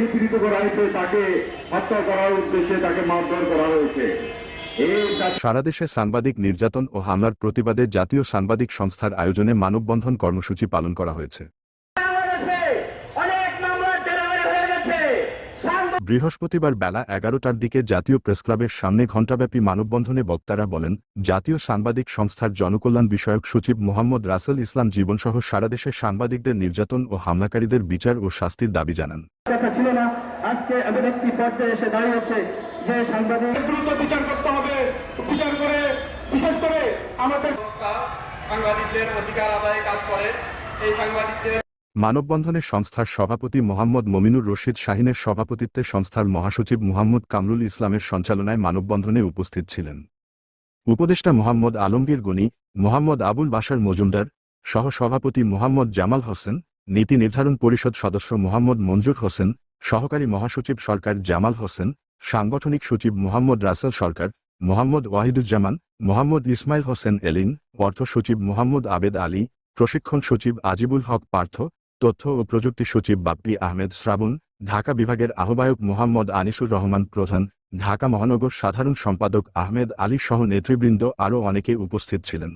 নিপীড়িত করা হয়েছে, তাকে হত্যা করার উদ্দেশ্যে তাকে মারধর করা হয়েছে। সারা দেশে সাংবাদিক নির্যাতন ও হামলার প্রতিবাদে জাতীয় সাংবাদিক সংস্থার আয়োজনে মানববন্ধন কর্মসূচি পালন করা হয়েছে। বৃহস্পতিবার বেলা 11টার দিকে জাতীয় প্রেসক্লাবের সামনে ঘণ্টাব্যাপী মানববন্ধনে বক্তারা বলেন, জাতীয় সাংবাদিক সংস্থার জনকল্যাণ বিষয়ক সচিব মোহাম্মদ রাসেল ইসলাম জীবনসহ সারা দেশে সাংবাদিকদের নির্যাতন ও হামলাকারীদের বিচার ও শাস্তির দাবি জানান। ছিল না, আজকে এমন একটি পর্যায়ে এসে দাঁড়িয়েছে যে সাংবাদিক দ্রুত বিচার করতে হবে। বিচার করে বিশেষ করে আমাদের সাংবাদিকদের অধিকার আদায়ে কাজ করে। এই সাংবাদিকদের মানববন্ধনে সংস্থার সভাপতি মোহাম্মদ মমিনুর রশিদ শাহিনের সভাপতিত্বে সংস্থার মহাসচিব মুহাম্মদ কামরুল ইসলামের সঞ্চালনায় মানববন্ধনে উপস্থিত ছিলেন উপদেষ্টা মোহাম্মদ আলমগীর গনি, মোহাম্মদ আবুল বাশার মজুমদার, সহ-সভাপতি মোহাম্মদ জামাল হোসেন, নীতি নির্ধারণ পরিষদ সদস্য মোহাম্মদ মঞ্জুর হোসেন, সহকারী মহাসচিব সরকার জামাল হোসেন, সাংগঠনিক সচিব মোহাম্মদ রাসেল সরকার, মোহাম্মদ ওয়াহিদুজ্জামান, মোহাম্মদ ইসমাইল হোসেন এলিন, অর্থ সচিব মোহাম্মদ আবেদ আলী, প্রশিক্ষণ সচিব আজিবুল হক পার্থ, তথ্য ও প্রযুক্তি সচিব বাপ্পি আহমেদ শ্রাবণ, ঢাকা বিভাগের আহ্বায়ক মোহাম্মদ আনিসুর রহমান প্রধান, ঢাকা মহানগর সাধারণ সম্পাদক আহমেদ আলী সহ নেতৃবৃন্দ আরও অনেকে উপস্থিত ছিলেন।